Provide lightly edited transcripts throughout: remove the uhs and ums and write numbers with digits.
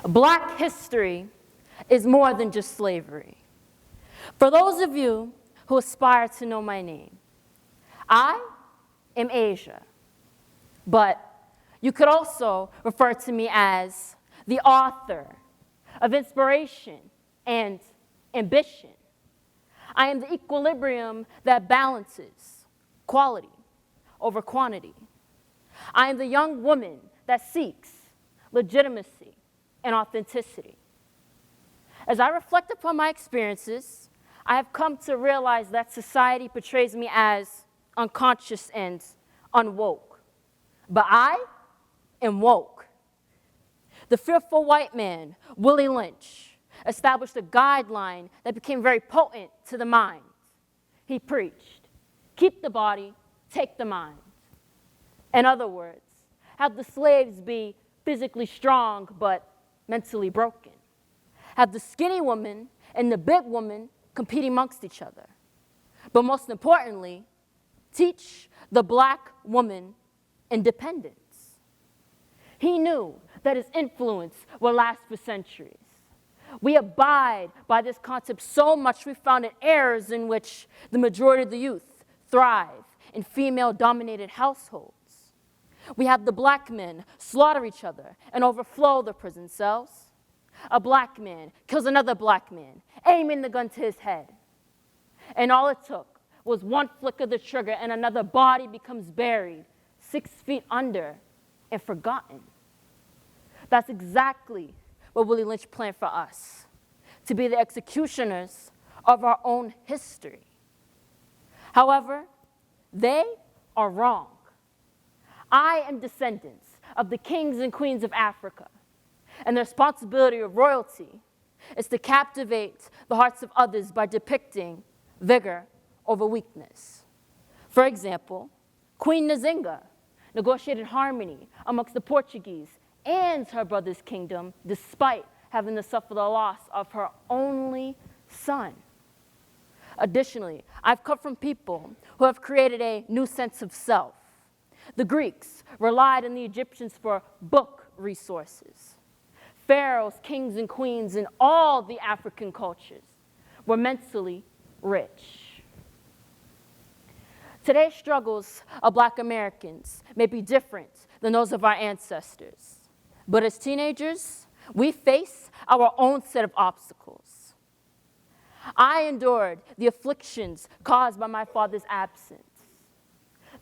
Black history is more than just slavery. For those of you who aspire to know my name, I am Asia, but you could also refer to me as the author of inspiration and ambition. I am the equilibrium that balances quality over quantity. I am the young woman that seeks legitimacy and authenticity. As I reflect upon my experiences, I have come to realize that society portrays me as unconscious and unwoke. But I am woke. The fearful white man, Willie Lynch, established a guideline that became very potent to the mind. He preached, keep the body, take the mind. In other words, have the slaves be physically strong but mentally broken. Have the skinny woman and the big woman compete amongst each other. But most importantly, teach the black woman independence. He knew that his influence will last for centuries. We abide by this concept so much we found it errors in which the majority of the youth thrive in female-dominated households. We have the black men slaughter each other and overflow the prison cells. A black man kills another black man, aiming the gun to his head. And all it took was one flick of the trigger and another body becomes buried 6 feet under and forgotten. That's exactly what Willie Lynch planned for us, to be the executioners of our own history. However, they are wrong. I am descendants of the kings and queens of Africa, and the responsibility of royalty is to captivate the hearts of others by depicting vigor over weakness. For example, Queen Nzinga negotiated harmony amongst the Portuguese and her brother's kingdom despite having to suffer the loss of her only son. Additionally, I've come from people who have created a new sense of self. The Greeks relied on the Egyptians for book resources. Pharaohs, kings, and queens in all the African cultures were mentally rich. Today's struggles of Black Americans may be different than those of our ancestors, but as teenagers, we face our own set of obstacles. I endured the afflictions caused by my father's absence.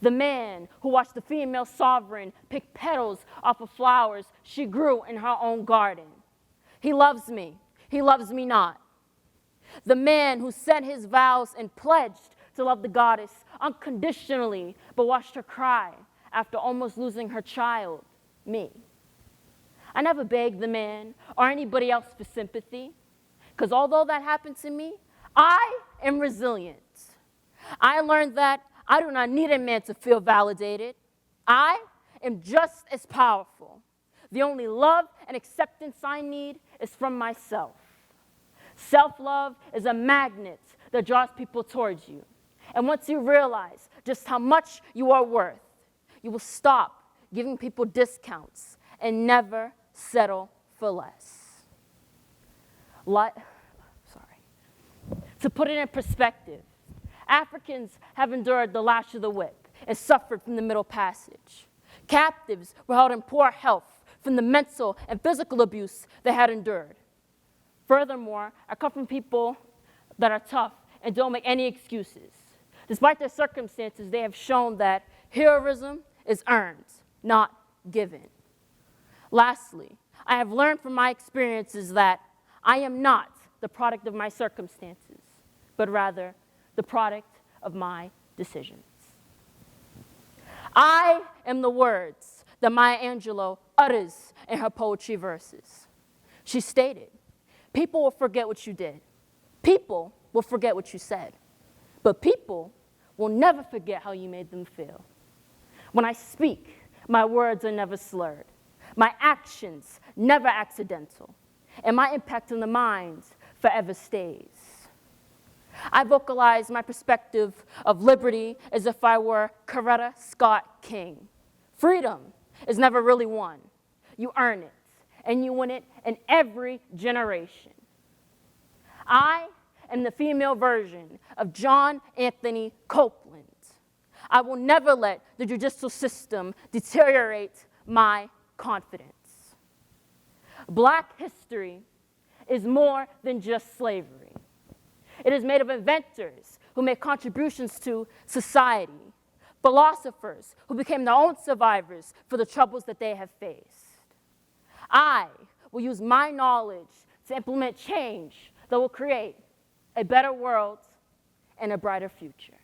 The man who watched the female sovereign pick petals off of flowers she grew in her own garden. He loves me not. The man who said his vows and pledged to love the goddess unconditionally, but watched her cry after almost losing her child, me. I never begged the man or anybody else for sympathy, because although that happened to me, I am resilient. I learned that I do not need a man to feel validated. I am just as powerful. The only love and acceptance I need is from myself. Self-love is a magnet that draws people towards you. And once you realize just how much you are worth, you will stop giving people discounts and never settle for less. To put it in perspective, Africans have endured the lash of the whip and suffered from the Middle Passage. Captives were held in poor health from the mental and physical abuse they had endured. Furthermore, I come from people that are tough and don't make any excuses. Despite their circumstances, they have shown that heroism is earned, not given. Lastly, I have learned from my experiences that I am not the product of my circumstances, but rather the product of my decisions. I am the words that Maya Angelou utters in her poetry verses. She stated, "People will forget what you did. People will forget what you said. But people will never forget how you made them feel. When I speak, my words are never slurred. My actions never accidental. And my impact on the mind forever stays." I vocalize my perspective of liberty as if I were Coretta Scott King. Freedom is never really won. You earn it. and you win it in every generation. I am the female version of John Anthony Copeland. I will never let the judicial system deteriorate my confidence. Black history is more than just slavery. It is made of inventors who made contributions to society, philosophers who became their own survivors for the troubles that they have faced. I will use my knowledge to implement change that will create a better world and a brighter future.